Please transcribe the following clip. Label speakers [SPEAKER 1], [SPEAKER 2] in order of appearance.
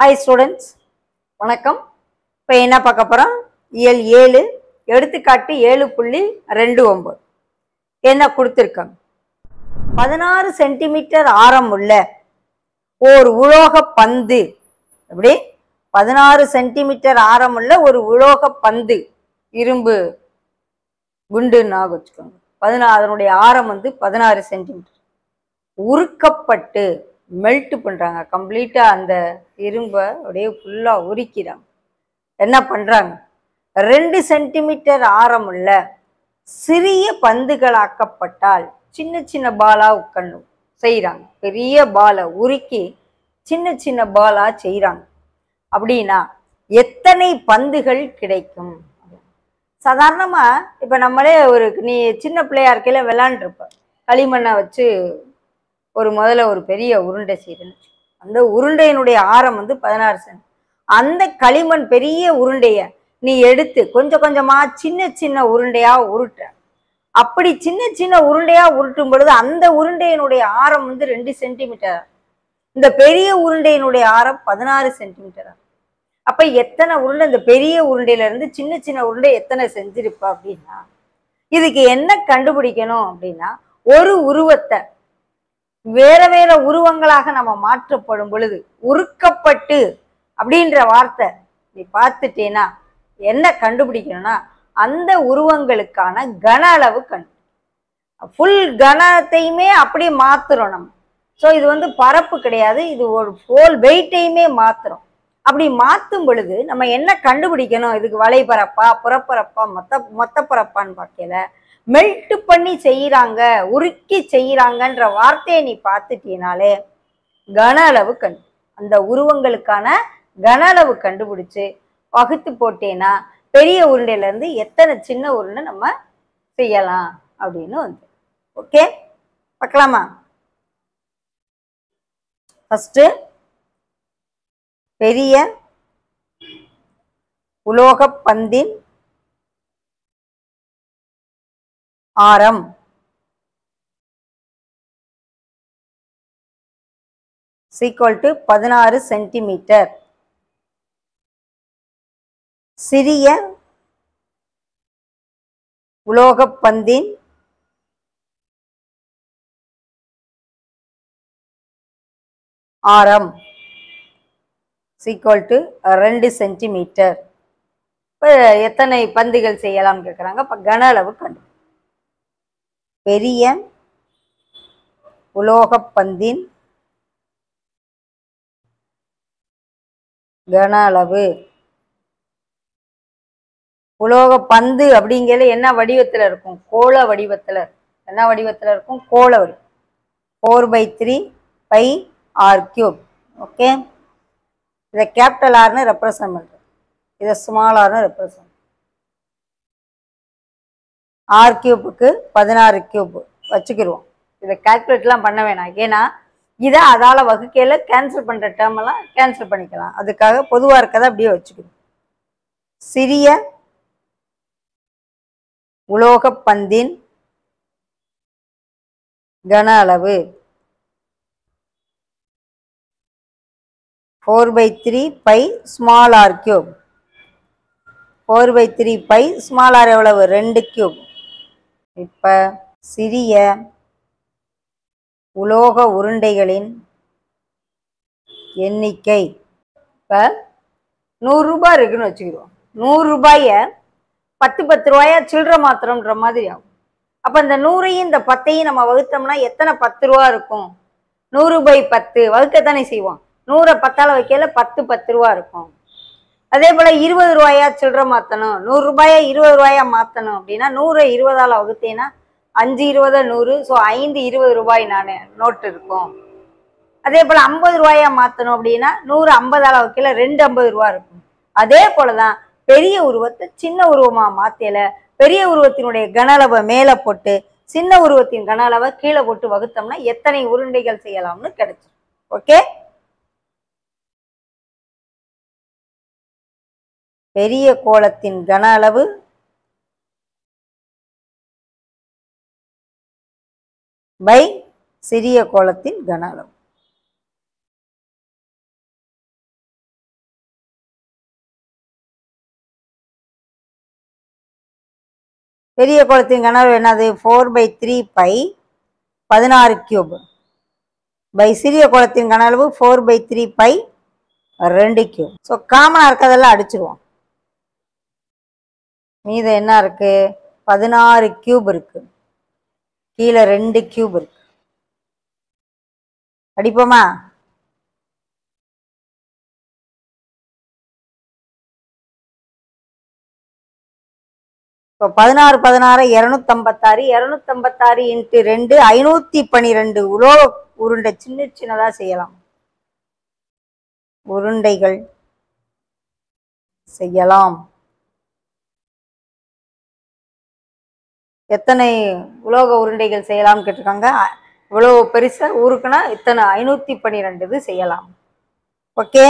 [SPEAKER 1] Hi students, வணக்கம். இப்போ என்ன பார்க்க போறோம்? இயல் 7 எடுத்துக்காட்டு 7.29 என்ன கொடுத்திருக்காங்க? 16 சென்டிமீட்டர் ஆரம் உள்ள ஒரு உலோக பந்து, எப்படி 16 சென்டிமீட்டர் ஆரம் உள்ள ஒரு உலோக பந்து, இரும்பு குண்டுன்னா வச்சுக்கோங்க. அதனுடைய ஆரம் 16 சென்டிமீட்டர் உருக்கப்பட்டு மெல்ட் பண்றாங்க. கம்ப்ளீட்டா அந்த இரும்பை அப்படியே ஃபுல்லா உரிக்கிறாங்க. என்ன பண்றாங்க? 2 சென்டிமீட்டர் ஆரம் உள்ள சிறிய பந்துகளாக்கப்பட்டால் சின்ன சின்ன பாலா உட்கணும் செய்யறாங்க. பெரிய பாலை உருக்கி சின்ன சின்ன பாலா செய்யறாங்க. அப்படின்னா எத்தனை பந்துகள் கிடைக்கும்? சாதாரணமா இப்ப நம்மளே நீ சின்ன பிள்ளையா இருக்கையில விளையாண்டுருப்ப, களிமண்ணை வச்சு முதல்ல ஒரு பெரிய உருண்டை செய்யறேன்னு. அந்த உருண்டையினுடைய ஆரம் 16 சென்ட். அந்த களிமண் பெரிய உருண்டைய நீ எடுத்து கொஞ்சம் கொஞ்சமா சின்ன சின்ன உருண்டையா உருட்டுற. அப்படி சின்ன சின்ன உருண்டையா உருட்டும் பொழுது அந்த உருண்டையினுடைய ஆரம் 2 சென்டிமீட்டர். இந்த பெரிய உருண்டையினுடைய ஆரம் 16 சென்டிமீட்டர். அப்ப எத்தனை உருண்டை இந்த பெரிய உருண்டையில இருந்து சின்ன சின்ன உருண்டை எத்தனை செஞ்சிருப்ப அப்படின்னா, இதுக்கு என்ன கண்டுபிடிக்கணும் அப்படின்னா, ஒரு உருவத்தை வேற வேற உருவங்களாக நம்ம மாற்றப்படும் பொழுது உருக்கப்பட்டு அப்படின்ற வார்த்தை நீ பார்த்துட்டேன்னா என்ன கண்டுபிடிக்கணும்னா, அந்த உருவங்களுக்கான கன அளவு ஃபுல் கனத்தையுமே அப்படியே மாத்துறோம் நம்ம. ஸோ இது பரப்பு கிடையாது, இது ஒரு ஹோல் வெயிட்டையுமே மாத்துறோம். அப்படி மாற்றும் பொழுது நம்ம என்ன கண்டுபிடிக்கணும்? இதுக்கு வலைப்பரப்பா புறப்பரப்பா மொத்த பரப்பான்னு பார்க்கல, மெல்ட் பண்ணி செய்யறாங்க, உருக்கி செய்யறாங்கன்ற வார்த்தையை நீ பார்த்துட்டீனாலே கன அளவு அந்த உருவங்களுக்கான கன அளவு கண்டுபிடிச்சு வகுத்து போட்டேன்னா பெரிய உருண்டையில இருந்து எத்தனை சின்ன உருண்டை நம்ம செய்யலாம் அப்படின்னு ஓகே பார்க்கலாமா? ஃபர்ஸ்ட் பெரிய உலோக பந்தின் ஆரம் equal to 16 சென்டிமீட்டர். சிறிய உலோக பந்தின் ஆரம் equal to 2 சென்டிமீட்டர். இப்போ எத்தனை பந்துகள் செய்யலாம் கேட்குறாங்க. இப்போ கன அளவு கண்டு பெரிய உலோக பந்தின் கன அளவு. உலோக பந்து அப்படிங்கிறது என்ன வடிவத்தில் இருக்கும்? கோள வடிவத்தில். என்ன வடிவத்தில் இருக்கும்? கோள வடிவம். 4/3 பை ஆர் கியூப். ஓகே, இதை கேபிட்டல் ஆர்னு ரெப்ரசன்ட் பண்றேன், இதை ஸ்மால் ஆர்னு ரெப்ரசன்ட். ஆர் கியூப்புக்கு 16 கியூப் வச்சுக்கிடுவோம். இதை கால்குலேட்லாம் பண்ண வேணாம், ஏன்னா இதை அதால வகுக்கையில கேன்சல் பண்ற டேர்ம் எல்லாம் கேன்சல் பண்ணிக்கலாம். அதுக்காக பொதுவா இருக்கதை அப்படியே வச்சுக்கணும். சிறிய உலோக பந்தின் கன அளவு 4/3 pi small r cube. 4/3 pi small r எவ்வளவு? 2 கியூப். இப்ப சிறிய உலோக உருண்டைகளின் எண்ணிக்கை. இப்ப 100 ரூபாய் இருக்குன்னு வச்சுக்கிறோம். 100 ரூபாய 10 ரூபாயா சில்லற மாத்திரம்ன்ற மாதிரி ஆகும். அப்ப இந்த 100ஐயும் இந்த 10ஐயும் நம்ம வகுத்தோம்னா எத்தனை 10 ரூபா இருக்கும்? 100/10 வகுக்கத்தானே செய்வோம். 100 10ஆல வைக்கல 10 ரூபா இருக்கும். அதே போல 20 ரூபாயா சில்லற மாத்தணும், 100 ரூபாயா 20 ரூபாயா மாத்தணும் அப்படின்னா 100 20ஆல வகுத்தேன்னா 5 20 100. ஸோ 5 20 ரூபாய் நானே நோட்டு இருக்கும். அதே போல 50 ரூபாயா மாத்தணும் அப்படின்னா 100 50ஆல வைக்கல 2 50 ரூபா இருக்கும். அதே போலதான் பெரிய உருவத்தை சின்ன உருவமா மாத்தல, பெரிய உருவத்தினுடைய கன அளவை மேல போட்டு சின்ன உருவத்தின் கன அளவை கீழே போட்டு வகுத்தோம்னா எத்தனை உருண்டைகள் செய்யலாம்னு கிடைச்சு. ஓகே, பெரிய கோளத்தின் கன அளவு பை சிறிய கோளத்தின் கன அளவு. பெரிய கோளத்தின் கனவு என்னது? 4/3 பை 16 கியூப் பை சிறிய கோளத்தின் கனளவு 4/3 பை 2 கியூப். ஸோ காமனாக இருக்கிறதெல்லாம் அடிச்சிருவோம். மீதம் என்ன இருக்கு? 16 கியூப் இருக்கு, கீழே 2 கியூப் இருக்கு. அடிப்போமா? இப்போ 16 16 256, 256 இன்ட்டு 2 512 உலோக உருண்டை சின்ன சின்னதா செய்யலாம். உருண்டைகள் செய்யலாம். எத்தனை உலோக உருண்டைகள் செய்யலாம் கேட்டிருக்காங்க. இவ்வளவு பெருசா ஊருக்குன்னா இத்தனை 512 இது செய்யலாம். ஓகே.